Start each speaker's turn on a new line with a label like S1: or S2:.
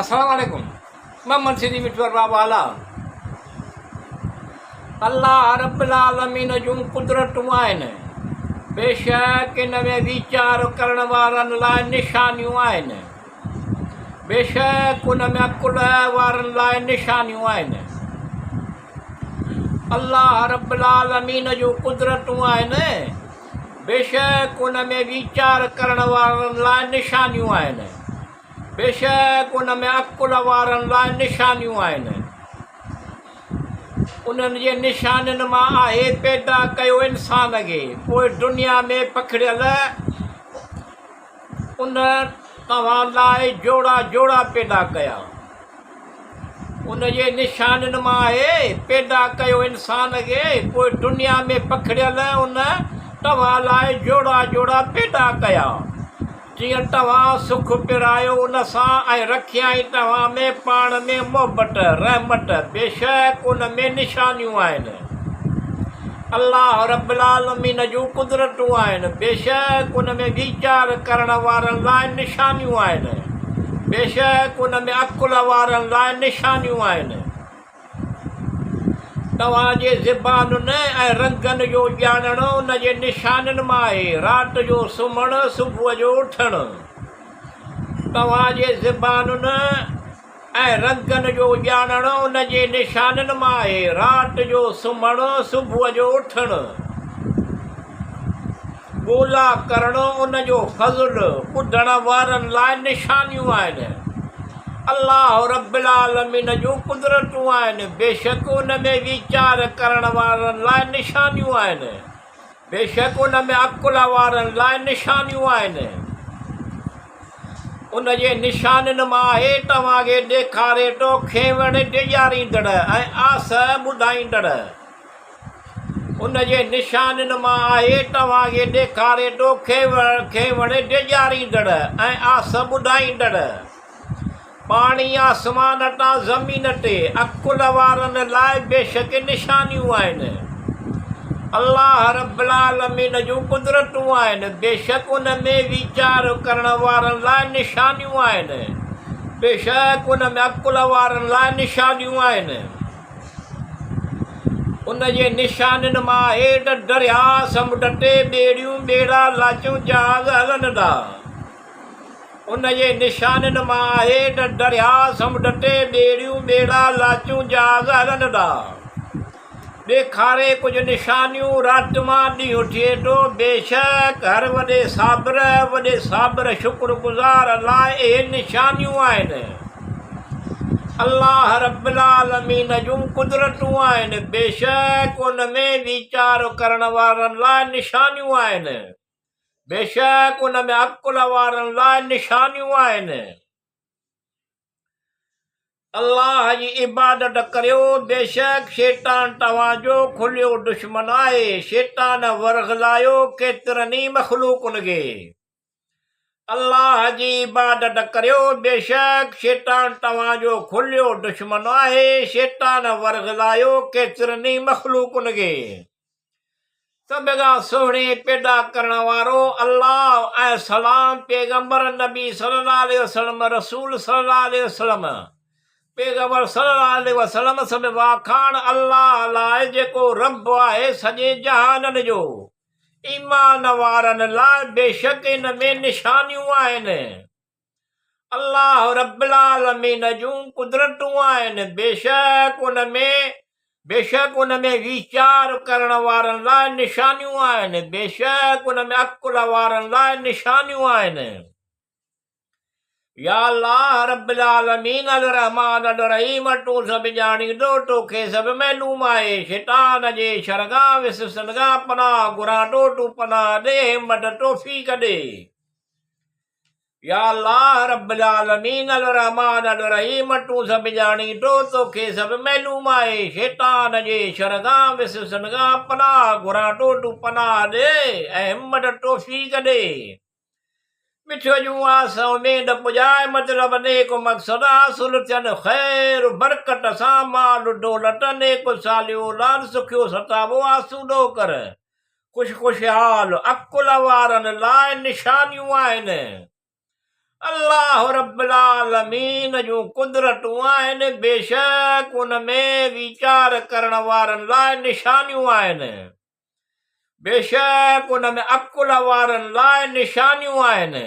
S1: अस्सलाम वालेकुम। मोहम्मद सिद्दीक़ मिठवर बाबा आला। अल्लाह रब्बुल आलमीन जूं कुदरतूं आहिनि, बेशक इन में वीचार करण वारनि लाइ निशानियूं आहिनि, बेशक उन में अकुल वारनि लाइ निशानियूं आहिनि। अल्लाह रब्बुल आलमीन जूं कुदरतूं आहिनि, बेशक उन में वीचार करण वारनि लाइ निशानियूं आहिनि, बेशक उन में अकुल वारनि लाइ निशानियूं आहिनि। उन्हनि जे निशानियुनि मां आहे पैदा कयो इंसान खे, पोइ दुनिया में पखिड़ियल उन तव्हां लाइ जोड़ा जोड़ा पैदा कया। उन जे निशानियुनि मां आहे पैदा कयो इंसान खे, पोइ दुनिया में पखिड़ियल उन तव्हां लाइ जोड़ा जोड़ा पैदा कया। जीअं तव्हां सुख पिरायो उन सां ऐं रखियाई तव्हां में पाण में मोहबत रहमत, बेशक उन में निशानियूं आहिनि। अल्लाह रब्बुल आलमीन जूं कुदरतूं आहिनि, बेशक उन में वीचार करण वारनि लाइ निशानियूं आहिनि, बेशक उन में अकुल वारनि लाइ निशानियूं आहिनि। तव्हां जे ज़बानुनि ऐं रंगनि जो ॼाणणु उन जे निशानियुनि मां आहे। राति जो सुम्हणु सुबुह जो उथणु, तव्हां जे ज़बानुनि ऐं रंगनि जो ॼाणणु उन जे निशानियुनि मां आहे। राति जो सुम्हणु सुबुह जो उथणु, ॻोल्हा करणु उन जो फज़्ल ॿुधण वारनि लाइ निशानियूं आहिनि। अल्लाह रब्बुल आलमीन जूं कुदरतूं आहिनि, बेशक उन में वीचार करण वारनि लाइ निशानियूं आहिनि, बेशक उन में अकुल वारनि लाइ निशानियूं आहिनि। उन जे निशानियुनि मां आहे तव्हांखे ॾेखारे थो खेवण ॾिॼारींदड़ ऐं आस ॿुधाईंदड़। उन जे निशानियुनि मां आहे तव्हांखे ॾेखारे थो खेवण ॾिॼारींदड़ ऐं आस ॿुधाईंदड़। पाणी आसमान तां ज़मीन ते अकुल वारनि लाइ बेशक निशानियूं आहिनि। अल्लाह रब्बुल आलमीन जूं कुदरतूं आहिनि, बेशक उन में वीचार करण वारनि लाइ निशानियूं आहिनि, बेशक उन में अकुल वारनि लाइ निशानियूं आहिनि। उन जे निशानियुनि मां हेठ दरिया समुंड ते ॿेड़ियूं ॿेड़ा लाचूं जहाज़ हलनि था। उन जे निशानियुनि मां आहे त दरिया समुंड ते ॿेड़ियूं ॿेड़ा लाचूं जहाज़ हलनि था। ॾेखारे कुझु निशानियूं राति मां ॾींहुं थिए थो, बेशक हर वॾे साबिर शुक्रगुज़ार लाइ इहे निशानियूं आहिनि। अल्लाह रब्बुल आलमीन जूं कुदरतूं आहिनि, बेशक उन में वीचार करण वारनि लाइ निशानियूं आहिनि, बेशक उन में अकुल वारनि लाइ निशानियूं आहिनि। अल्लाह जी इबादत करियो, बेशक शैतान तव्हांजो खुलियो दुश्मन आहे। शैतान वरगलायो केतिरनि ई मख़लूक़नि खे। अल्लाह जी इबादत करियो, बेशक शैतान तव्हांजो खुलियो दुश्मन आहे। शैतान वरगलायो केतिरनि ई मख़लूक़नि खे। सभ खां सुहिणे पैदा करण वारो अल्लाह ऐं सलाम पैगंबर नबी सल्लल्लाहु अलैहि वसल्लम, रसूल सल्लल्लाहु अलैहि वसल्लम, पैगंबर सल्लल्लाहु अलैहि वसल्लम सभ वाखाण अल्लाह लाइ जेको रब आहे सॼे जहाननि जो। ईमान वारनि लाइ बेशक इन में निशानियूं आहिनि। अल्लाह रब्बुल आलमीन जूं कुदरतूं आहिनि, बेशक उन में वीचार करण वारनि लाइ निशानियूं आहिनि, बेशक उन में अकुल वारनि लाइ निशानियूं आहिनि। या अल्लाह रब्बुल आलमीन अल रहमान अल रहीम, तूं सभु ॼाणींदो, तोखे सभु मालूम आहे। शैतान जे शर खां विसवसनि खां पनाह घुरां थो, तूं पनाह ॾे, हिम्मत तौफ़ीक़ ॾे। या अल्लाह रब्बुल आलमीन अल रहमान अल रहीम, तूं सभु ॼाणींदो, तोखे सभु मालूम आहे। शैतान जे शर खां विसवसनि खां पनाह घुरां थो, तूं पनाह ॾे ऐं हिम्मत तौफ़ीक़ ॾे। मिठियो जूं आस उमेद पुॼाए, मतिलब नेक मक़सद हासिल थियनि, ख़ैर बरकत सां माल दौलत नेक सालियो औलाद सुखियो सताबो आसूदो कर। खुशहाल अकुल वारनि लाइ निशानियूं आहिनि। अल्लाह रब्बुल आलमीन जूं कुदरतूं आहिनि, बेशक उन में वीचार करण वारनि लाइ निशानियूं आहिनि, बेशक उन में अकुल वारनि लाइ निशानियूं आहिनि।